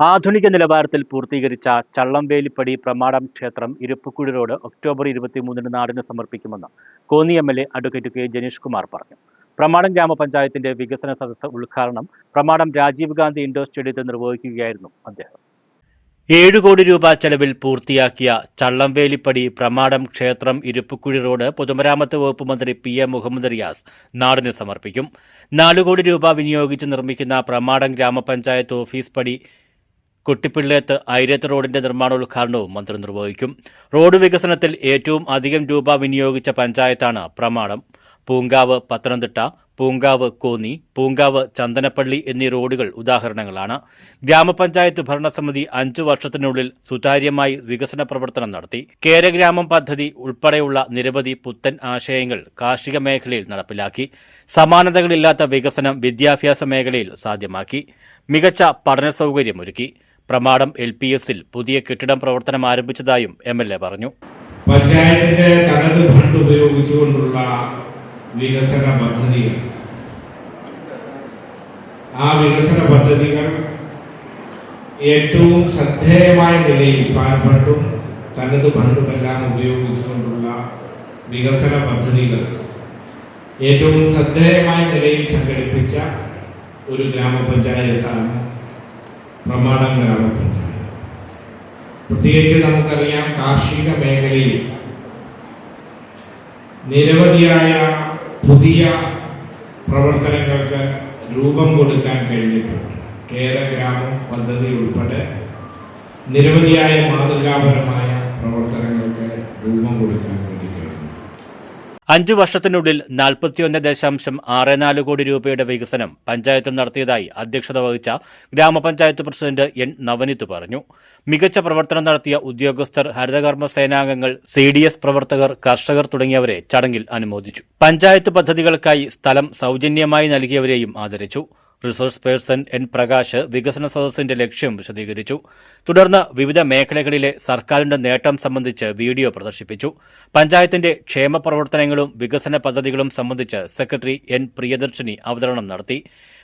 ആധുനിക നിലവാരത്തിൽ പൂർത്തീകരിച്ച ചള്ളംവേലിപ്പടി പ്രമാടം ക്ഷേത്രം ഇരുപ്പുക്കുഴി റോഡ് ഒക്ടോബർ 23 നാടിന് സമർപ്പിക്കുമെന്ന് Konni MLA. Advocate K Janeesh Kumar പറഞ്ഞു. പ്രമാടം ഗ്രാമപഞ്ചായത്തിന്റെ വികസന സദസ്സ് ഉദ്ഘാടനം പ്രമാടം രാജീവ് ഗാന്ധി ഇൻഡോർ സ്റ്റേഡിയത്തിൽ നിർവഹിക്കുകയായിരുന്നു അദ്ദേഹം. 7 കോടി രൂപ ചെലവിൽ പൂർത്തിയാക്കിയ ചള്ളംവേലിപ്പടി പ്രമാടം ക്ഷേത്രം ഇരുപ്പുക്കുഴി റോഡ് പൊതുമരാമത്ത് വകുപ്പ് മന്ത്രി പി.എ. മുഹമ്മദ് റിയാസ് നാടിന് സമർപ്പിക്കും. 4 കോടി രൂപ വിനിയോഗിച്ച് നിർമ്മിക്കുന്ന പ്രമാടം ഗ്രാമപഞ്ചായത്ത് ഓഫീസ് പടി കുട്ടിപ്പിള്ളേത്ത് ഐരത്ത് റോഡിന്റെ നിർമ്മാണോദ്ഘാടനവും മന്ത്രി നിർവഹിക്കും. റോഡ് വികസനത്തിൽ ഏറ്റവും അധികം രൂപ വിനിയോഗിച്ച പഞ്ചായത്താണ് പ്രമാടം. പൂങ്കാവ് പത്തനംതിട്ട, പൂങ്കാവ് കോന്നി, പൂങ്കാവ് ചന്ദനപ്പള്ളി എന്നീ റോഡുകൾ ഉദാഹരണങ്ങളാണ്. ഗ്രാമപഞ്ചായത്ത് ഭരണസമിതി 5 വർഷത്തിനുള്ളിൽ സുതാര്യമായി വികസന പ്രവർത്തനം നടത്തി. കേരഗ്രാമം പദ്ധതി ഉൾപ്പെടെയുള്ള നിരവധി പുത്തൻ ആശയങ്ങൾ കാർഷിക മേഖലയിൽ നടപ്പിലാക്കി. സമാനതകളില്ലാത്ത വികസനം വിദ്യാഭ്യാസ മേഖലയിൽ സാധ്യമാക്കി. മികച്ച പഠന സൗകര്യമൊരുക്കി. പ്രമാടം LPSൽ പുതിയ കെട്ടിടം പ്രവർത്തനം ആരംഭിച്ചതായും എം.എൽ.എ. പറഞ്ഞു. പഞ്ചായത്തിന്റെ തനത് ഫണ്ട് ഉപയോഗിച്ചുകൊണ്ടുള്ള വികസന പദ്ധതികൾ, ആ വികസന പദ്ധതികൾ ഏറ്റവും ശ്രദ്ധേയമായ നിലയിൽ പാൻ ഫണ്ടും തനത് ഫണ്ടുമെല്ലാം ഉപയോഗിച്ചുകൊണ്ടുള്ള വികസന പദ്ധതികൾ ഏറ്റവും ശ്രദ്ധേയമായ നിലയിൽ സംഘടിപ്പിച്ച ഒരു ഗ്രാമപഞ്ചായത്താണ് പ്രമാടം ഗ്രാമപഞ്ചായത്ത്. പ്രത്യേകിച്ച് നമുക്കറിയാം, കാർഷിക മേഖലയിൽ നിരവധിയായ പുതിയ പ്രവർത്തനങ്ങൾക്ക് രൂപം കൊടുക്കാൻ കഴിഞ്ഞിട്ടുണ്ട്. കേരഗ്രാമം പദ്ധതി ഉൾപ്പെടെ നിരവധിയായ മാതൃകാപരമായ പ്രവർത്തനങ്ങൾക്ക് രൂപം കൊടുക്കാൻ വേണ്ടി കഴിഞ്ഞു. 5 വർഷത്തിനുള്ളിൽ 41.64 കോടി രൂപയുടെ വികസനം പഞ്ചായത്ത് നടത്തിയതായി അധ്യക്ഷത വഹിച്ച ഗ്രാമപഞ്ചായത്ത് പ്രസിഡന്റ് എൻ നവനീത് പറഞ്ഞു. മികച്ച പ്രവർത്തനം നടത്തിയ ഉദ്യോഗസ്ഥർ, ഹരിതകർമ്മ സേനാംഗങ്ങൾ, CDS പ്രവർത്തകർ, കർഷകർ തുടങ്ങിയവരെ ചടങ്ങിൽ അനുമോദിച്ചു. പഞ്ചായത്ത് പദ്ധതികൾക്കായി സ്ഥലം സൗജന്യമായി നൽകിയവരെയും ആദരിച്ചു. റിസോഴ്സ് പേഴ്സൺ എൻ പ്രകാശ് വികസന സദസ്സിന്റെ ലക്ഷ്യം വിശദീകരിച്ചു. തുടർന്ന് വിവിധ മേഖലകളിലെ സർക്കാരിന്റെ നേട്ടം സംബന്ധിച്ച് വീഡിയോ പ്രദർശിപ്പിച്ചു. പഞ്ചായത്തിന്റെ ക്ഷേമ പ്രവർത്തനങ്ങളും വികസന പദ്ധതികളും സംബന്ധിച്ച് സെക്രട്ടറി എൻ പ്രിയദർശിനി അവതരണം നടത്തി.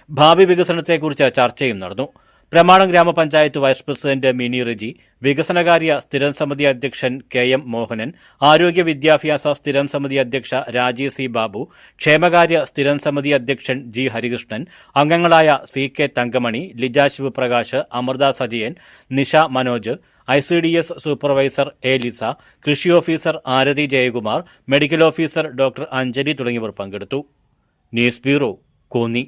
ഭാവി വികസനത്തെക്കുറിച്ച് ചർച്ചയും നടന്നു. പ്രമാടം ഗ്രാമപഞ്ചായത്ത് വൈസ് പ്രസിഡന്റ് മിനി റെജി, വികസനകാര്യ സ്ഥിരം സമിതി അധ്യക്ഷൻ KM മോഹനൻ, ആരോഗ്യ വിദ്യാഭ്യാസ സ്ഥിരം സമിതി അധ്യക്ഷ രാജീവ് C. ബാബു, ക്ഷേമകാര്യ സ്ഥിരം സമിതി അധ്യക്ഷൻ G. ഹരികൃഷ്ണൻ, അംഗങ്ങളായ CK Thankamani, Lija Sivaprakash, Amritha Sajayan, Nisha Manoj, ICDS supervisor A. Lisa, കൃഷി officer Arathi Jayakumar, medical officer doctor Anjali തുടങ്ങിയവർ പങ്കെടുത്തു. News bureau, Konni.